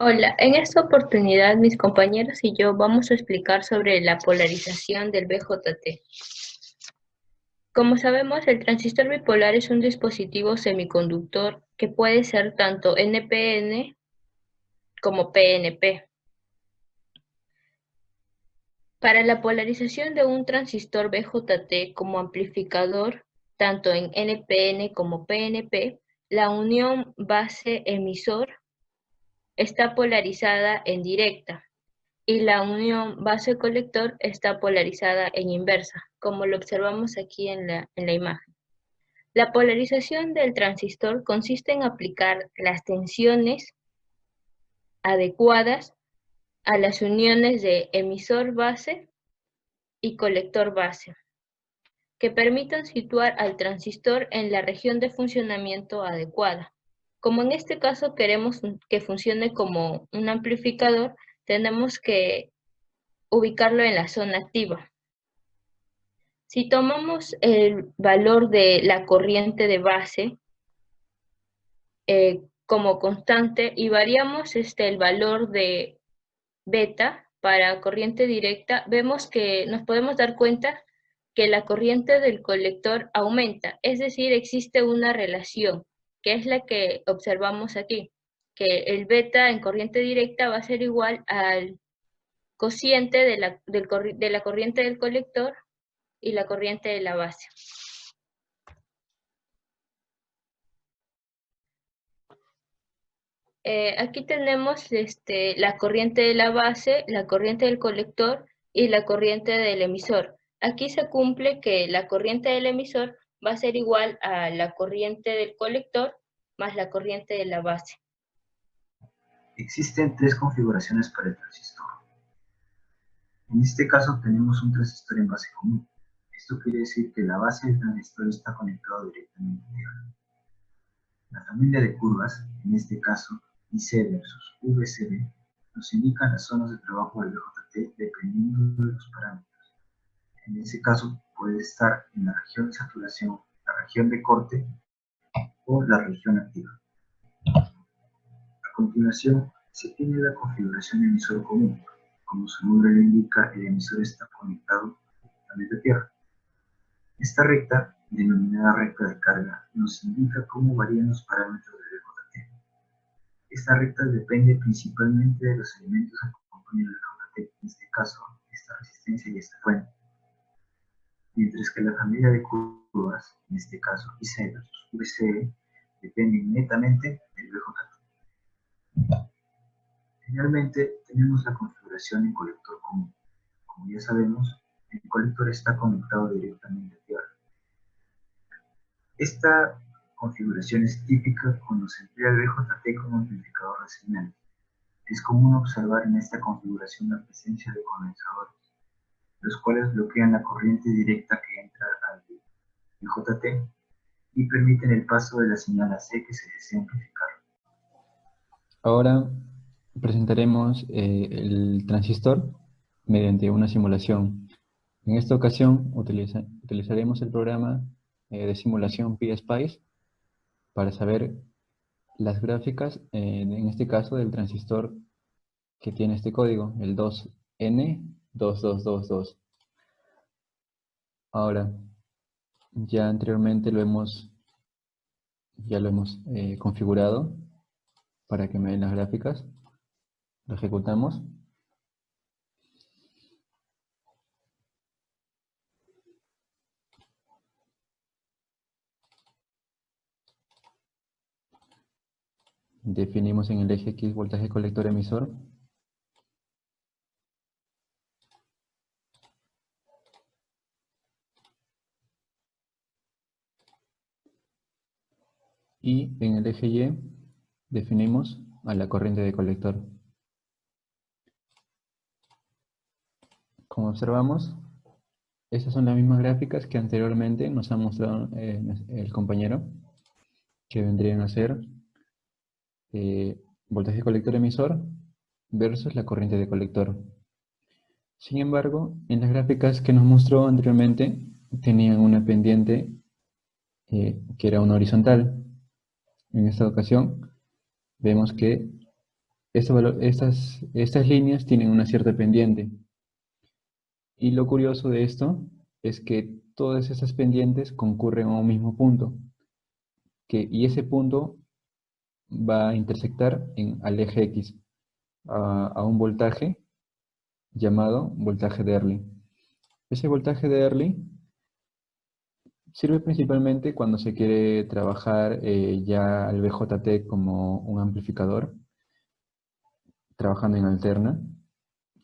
Hola, en esta oportunidad mis compañeros y yo vamos a explicar sobre la polarización del BJT. Como sabemos, el transistor bipolar es un dispositivo semiconductor que puede ser tanto NPN como PNP. Para la polarización de un transistor BJT como amplificador, tanto en NPN como PNP, la unión base-emisor está polarizada en directa y la unión base-colector está polarizada en inversa, como lo observamos aquí en la imagen. La polarización del transistor consiste en aplicar las tensiones adecuadas a las uniones de emisor base y colector base, que permitan situar al transistor en la región de funcionamiento adecuada. Como en este caso queremos que funcione como un amplificador, tenemos que ubicarlo en la zona activa. Si tomamos el valor de la corriente de base como constante y variamos el valor de beta para corriente directa, vemos que nos podemos dar cuenta que la corriente del colector aumenta, es decir, existe una relación, que es la que observamos aquí, que el beta en corriente directa va a ser igual al cociente de la corriente del colector y la corriente de la base. Aquí tenemos la corriente de la base, la corriente del colector y la corriente del emisor. Aquí se cumple que la corriente del emisor va a ser igual a la corriente del colector más la corriente de la base. Existen tres configuraciones para el transistor. En este caso tenemos un transistor en base común. Esto quiere decir que la base del transistor está conectada directamente a tierra. La familia de curvas, en este caso IC versus VCB, nos indican las zonas de trabajo del BJT dependiendo de los parámetros. En ese caso puede estar en la región de saturación, la región de corte o la región activa. A continuación, se tiene la configuración de emisor común. Como su nombre lo indica, el emisor está conectado directamente a tierra. Esta recta, denominada recta de carga, nos indica cómo varían los parámetros del BJT. Esta recta depende principalmente de los elementos que componen el BJT, en este caso, esta resistencia y esta fuente. Mientras que la familia de curvas, en este caso IC versus VCE, dependen netamente del BJT. Finalmente, tenemos la configuración en colector común. Como ya sabemos, el colector está conectado directamente a tierra. Esta configuración es típica cuando se emplea el BJT como amplificador de señal. Es común observar en esta configuración la presencia de condensadores, los cuales bloquean la corriente directa que entra al BJT y permiten el paso de la señal AC que se desea amplificar. Ahora presentaremos el transistor mediante una simulación. En esta ocasión utilizaremos el programa de simulación PSpice para saber las gráficas, en este caso del transistor que tiene este código, el 2N2222. Ahora, ya anteriormente lo hemos configurado para que me den las gráficas. Lo ejecutamos. Definimos en el eje X voltaje colector emisor. Y en el eje Y definimos a la corriente de colector. Como observamos, estas son las mismas gráficas que anteriormente nos ha mostrado el compañero, que vendrían a ser voltaje colector emisor versus la corriente de colector. Sin embargo, en las gráficas que nos mostró anteriormente, tenían una pendiente que era una horizontal. En esta ocasión, vemos que Estas líneas tienen una cierta pendiente. Y lo curioso de esto es que todas esas pendientes concurren a un mismo punto, y ese punto va a intersectar al eje X, a un voltaje llamado voltaje de Early. Ese voltaje de Early sirve principalmente cuando se quiere trabajar ya al BJT como un amplificador, trabajando en alterna,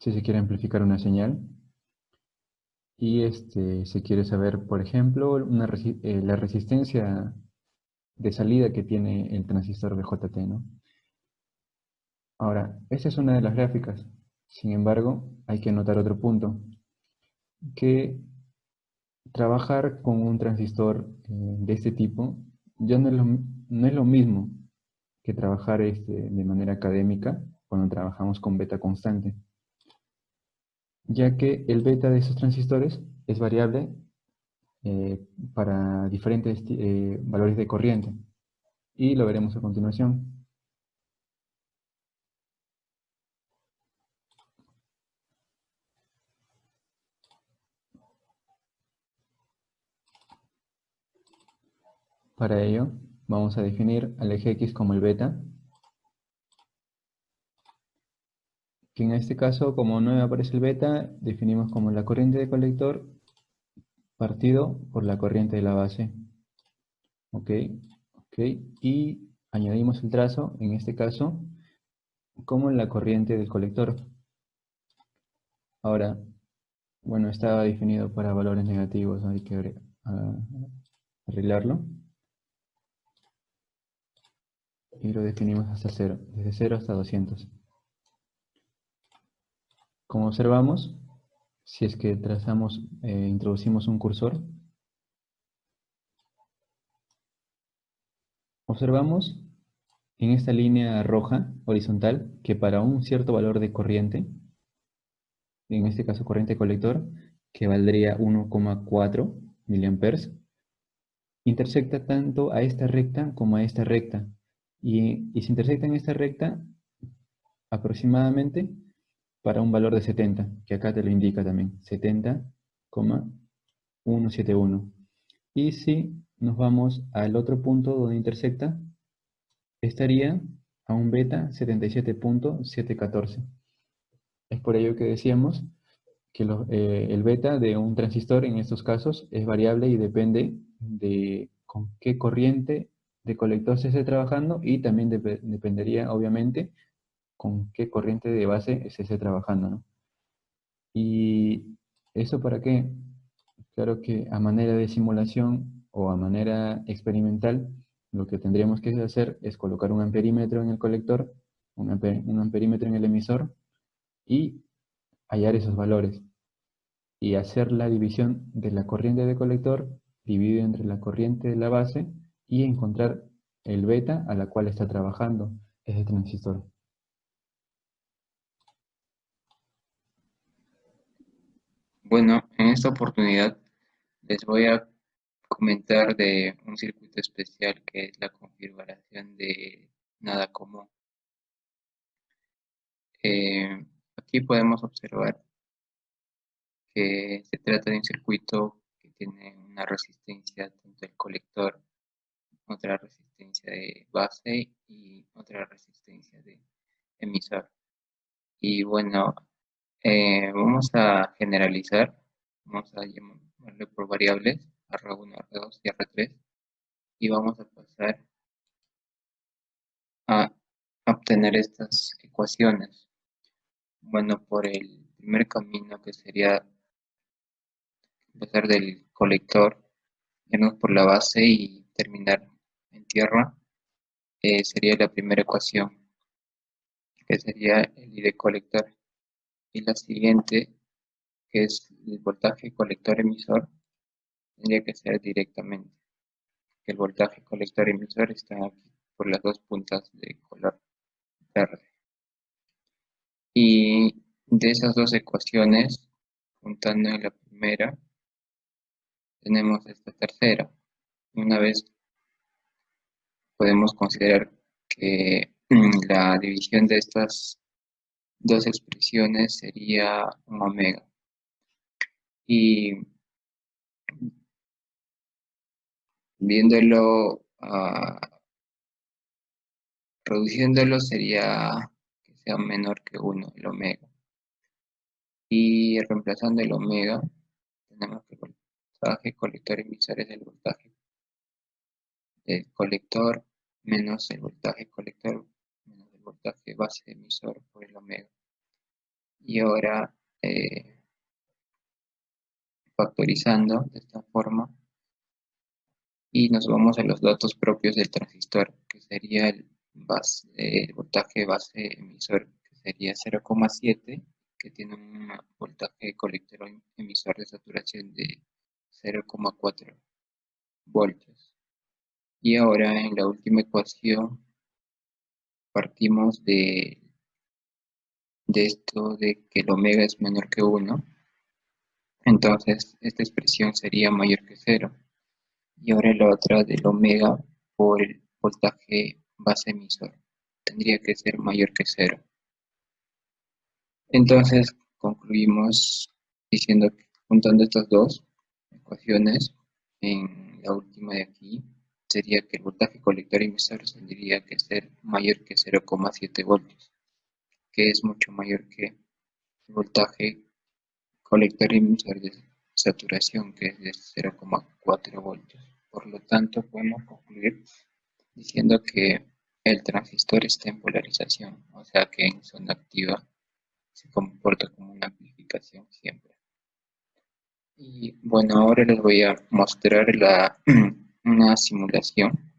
si se quiere amplificar una señal. Y se quiere saber, por ejemplo, la resistencia de salida que tiene el transistor BJT, ¿no? Ahora, esta es una de las gráficas. Sin embargo, hay que notar otro punto, que trabajar con un transistor de este tipo ya no es lo mismo que trabajar de manera académica cuando trabajamos con beta constante, ya que el beta de esos transistores es variable eh, para diferentes valores de corriente, y lo veremos a continuación. Para ello, vamos a definir al eje X como el beta, que en este caso, como no aparece el beta, definimos como la corriente de colector partido por la corriente de la base. Ok, ok, y añadimos el trazo, en este caso, como la corriente del colector. Ahora, bueno, estaba definido para valores negativos, hay que arreglarlo. Y lo definimos hasta 0, desde 0 hasta 200. Como observamos, si es que introducimos un cursor, observamos en esta línea roja horizontal que para un cierto valor de corriente, en este caso corriente colector, que valdría 1,4 miliamperes, intersecta tanto a esta recta como a esta recta. Y se intersecta en esta recta aproximadamente para un valor de 70, que acá te lo indica también, 70,171. Y si nos vamos al otro punto donde intersecta, estaría a un beta 77,714. Es por ello que decíamos que el beta de un transistor en estos casos es variable y depende de con qué corriente de colector se esté trabajando, y también dependería obviamente con qué corriente de base se esté trabajando, ¿no? ¿Y eso para qué? Claro que a manera de simulación o a manera experimental, lo que tendríamos que hacer es colocar un amperímetro en el colector, un amperímetro en el emisor, y hallar esos valores, y hacer la división de la corriente de colector dividido entre la corriente de la base, y encontrar el beta a la cual está trabajando ese transistor. Bueno, en esta oportunidad les voy a comentar de un circuito especial que es la configuración de nada común. Aquí podemos observar que se trata de un circuito que tiene una resistencia tanto del colector, otra resistencia de base y otra resistencia de emisor. Y bueno, vamos a generalizar, vamos a llamarle por variables R1, R2 y R3, y vamos a pasar a obtener estas ecuaciones. Bueno, por el primer camino, que sería empezar del colector, irnos por la base y terminar en tierra, sería la primera ecuación, que sería el I de colector. Y la siguiente, que es el voltaje colector emisor, tendría que ser directamente, que el voltaje colector emisor está aquí por las dos puntas de color verde. Y de esas dos ecuaciones, juntando en la primera, tenemos esta tercera. Una vez podemos considerar que la división de estas dos expresiones sería un omega. Y viéndolo, reduciéndolo sería que sea menor que 1, el omega. Y reemplazando el omega, tenemos que el voltaje colector emisor es el voltaje del colector menos el voltaje colector menos el voltaje base emisor por el omega. Y ahora, factorizando de esta forma, y nos vamos a los datos propios del transistor, que sería el voltaje base emisor, que sería 0,7, que tiene un voltaje colector emisor de saturación de 0,4 voltios. Y ahora en la última ecuación partimos de esto de que el omega es menor que 1, entonces esta expresión sería mayor que 0. Y ahora la otra del omega por el voltaje base emisor tendría que ser mayor que 0. Entonces concluimos diciendo que juntando estas dos ecuaciones, en la última de aquí, sería que el voltaje colector emisor tendría que ser mayor que 0,7 voltios, que es mucho mayor que el voltaje colector emisor de saturación, que es de 0,4 voltios. Por lo tanto, podemos concluir diciendo que el transistor está en polarización, o sea que en zona activa se comporta como una amplificación siempre. Y bueno, ahora les voy a mostrar una simulación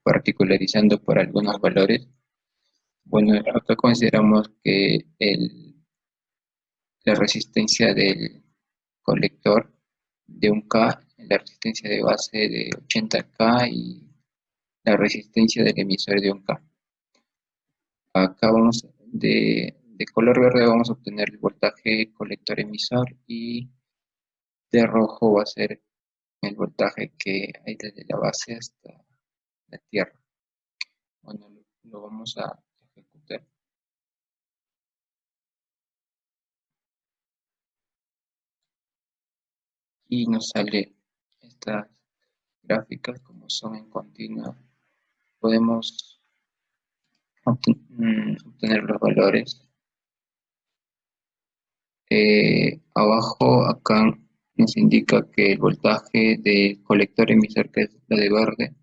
particularizando por algunos valores. Bueno, acá consideramos que la resistencia del colector de 1K, la resistencia de base de 80K y la resistencia del emisor de 1K. Acá vamos de color verde vamos a obtener el voltaje colector emisor y de rojo va a ser el voltaje que hay desde la base hasta la tierra. Bueno, lo vamos a ejecutar. Y nos sale estas gráficas como son en continua. Podemos obtener los valores. Abajo acá nos indica que el voltaje del colector emisor, que es la de verde,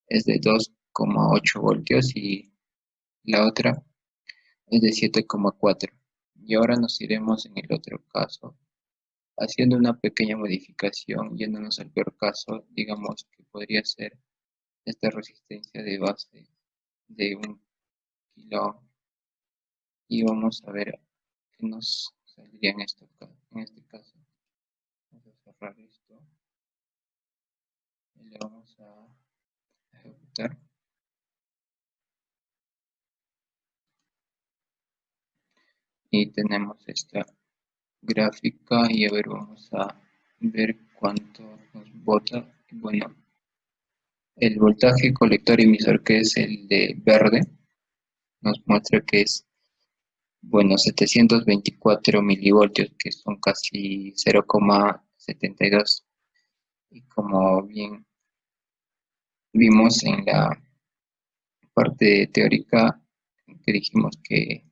es de 2,8 voltios y la otra es de 7,4. Y ahora nos iremos en el otro caso, haciendo una pequeña modificación, yéndonos al peor caso, digamos que podría ser esta resistencia de base de 1 kilo y vamos a ver qué nos saldría en este caso. Vamos a cerrar esto y le vamos a ejecutar. Y tenemos esta gráfica y a ver, vamos a ver cuánto nos bota. Bueno, el voltaje colector emisor, que es el de verde, nos muestra que es, bueno, 724 milivoltios, que son casi 0,72. Y como bien vimos en la parte teórica, que dijimos que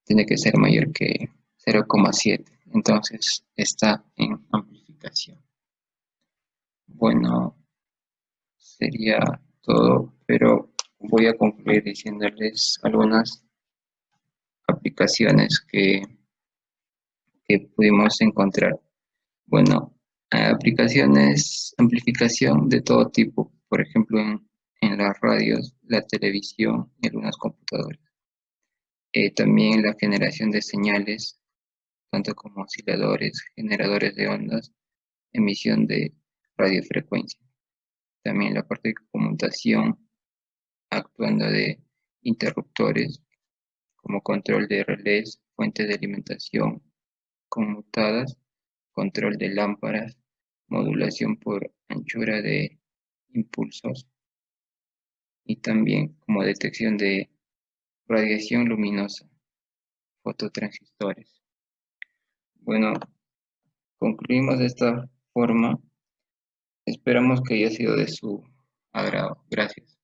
tiene que ser mayor que 0,7. Entonces está en amplificación. Bueno, sería todo, pero voy a concluir diciéndoles algunas aplicaciones que pudimos encontrar. Bueno, aplicaciones, amplificación de todo tipo, por ejemplo, en las radios, la televisión y algunas computadoras. También la generación de señales, tanto como osciladores, generadores de ondas, emisión de radiofrecuencia. También la parte de conmutación, actuando de interruptores, como control de relés, fuentes de alimentación conmutadas, control de lámparas, modulación por anchura de impulsos, y también como detección de radiación luminosa, fototransistores. Bueno, concluimos de esta forma. Esperamos que haya sido de su agrado. Gracias.